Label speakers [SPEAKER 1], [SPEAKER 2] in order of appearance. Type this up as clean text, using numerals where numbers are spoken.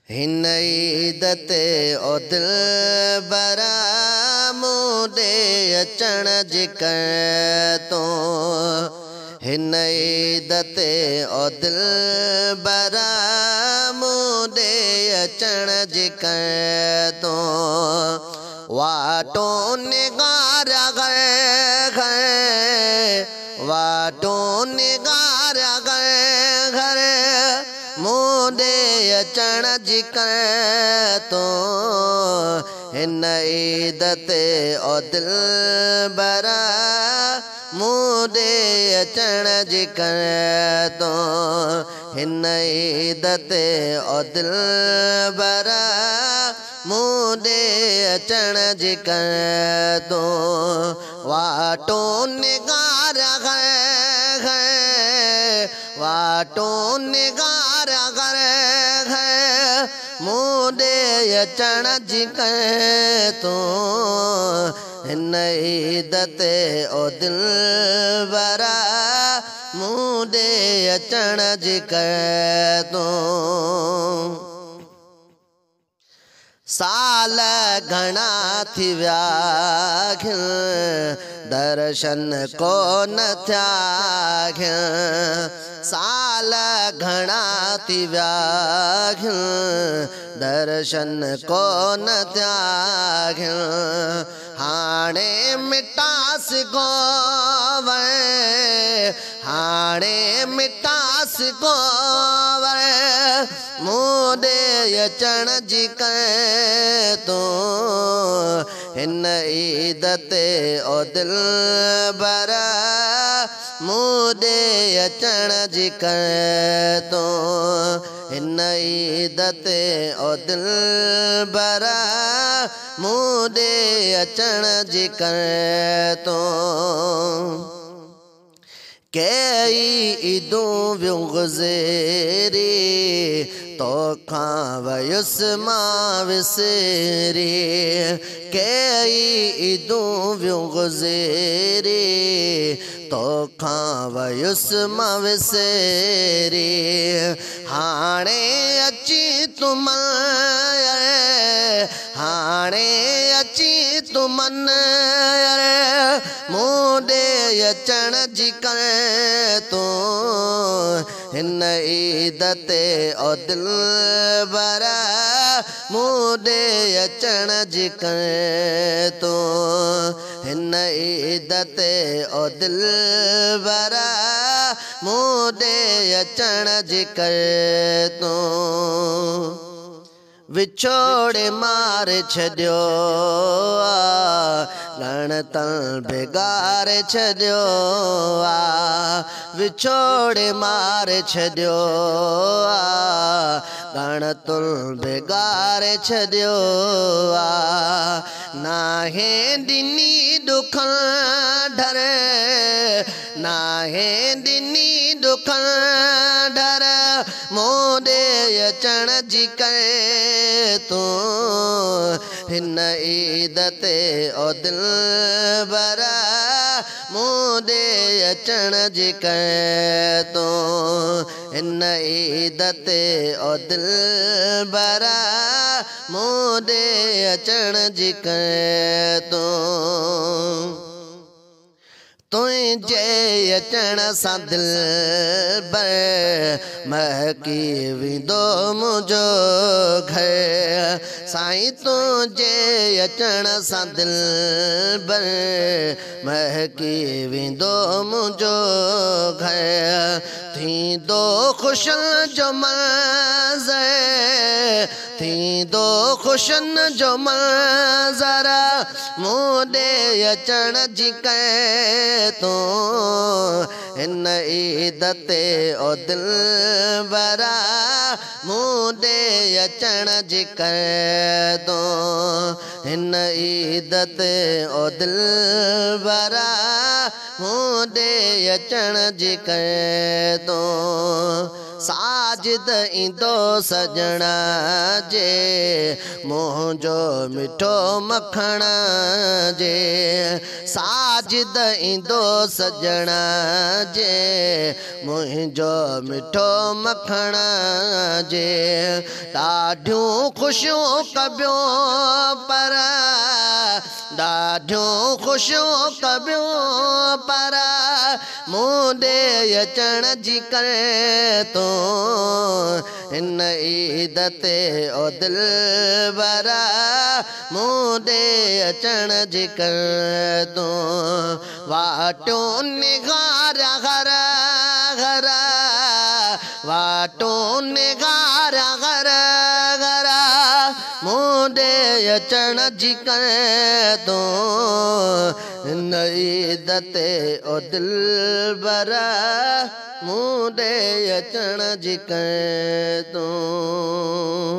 [SPEAKER 1] हिन ईद ते ओ दिलबरा मूंॾे अचण जी कर तो हिन ईद ते ओ दिलबरा मूंॾे अचण जी कर तो वाटो निगारा घर घर वाटो निगारा घर घर मूंॾे अचण जी कर तो हिन ईद ते ओ दिलबरा मूंॾे अचण जी कर तो हिन ईद ते ओ दिलबरा मूंॾे अचण जी कर तो वाटो निगारा घर घर वाटो निगारा घर घर मूंॾे अचण जी कर तो हिन ईद ते ओ दिलबरा मूंॾे अचण जी कर तो साल घणा थी विया दर्शन कोन थिया साल घणा थी विया दर्शन कोन थिया हाणे मिटास गोवर हाणे मिटास गोवर मूंॾे अचण जी कर तो हिन ईद ते ओ दिलबरा मूंॾे अचण जी कर तो हिन ईद ते ओ दिलबरा मूंॾे अचण जी कर तो कई ईदूं वियूं गुज़री तोखां वयुसि मां विसरी कई ईदूं वियूं गुज़री तोखां वयुसि मां विसरी हाणे अची तूं हाणे अची तूं मन मूंॾे अचण जी कर तो हिन ईद ते ओ दिलबरा मूंॾे अचण जी कर तो हिन ईद ते ओ दिलबरा मूंॾे अचण जी कर तो विछोड़े मार छॾियो ॻणतल बिगाड़े छॾियो विछोड़े मार छॾियो ॻणतुल बिगाड़े छॾियो नाहे ॾिनी ॾुख ढर नाहे ॾिनी ॾुख ढर मूंॾे अचण जी कर तो हिन ईद ते ओ दिलबरा मूंॾे अचण जी कर तो हिन ईद ते ओ दिलबरा मूंॾे अचण जी कर तो तुंहिंजे अचण सां दिलबर महकी वेंदो मुंहिंजो घर साईं तुंहिंजे अचण सां दिलबर महकी वेंदो मुंहिंजो घर थींदो ख़ुशियुनि जो मंज़र थींदो ख़ुशियुनि जो मंज़र मूंॾे अचण जी कर तो हिन ईद ते ओ दिलबरा मूंॾे अचण जी कर तो हिन ईद ते ओ दिलबरा मूंॾे अचण जी कर तो साजिद ईंदो सजणा जे मुंहिंजो मिठो मखण जे साजिद ईंदो सजणा जे मुंहिंजो मिठो मखण जे ॾाढियूं ख़ुशियूं कबियूं पर ॾाढियूं ख़ुशियूं कबियूं पर मूं ॾे अचण जी करे तूं हिन ईद ते ओ दिलबरा मूं ॾे अचण जी करे तूं वाटियूं निगार घर घर वाटियूं निगार घर घर मूं ॾे अचण जी करे तूं हिन ईद ते ओ दिलबरा मूं ॾे अचण जी करे तूं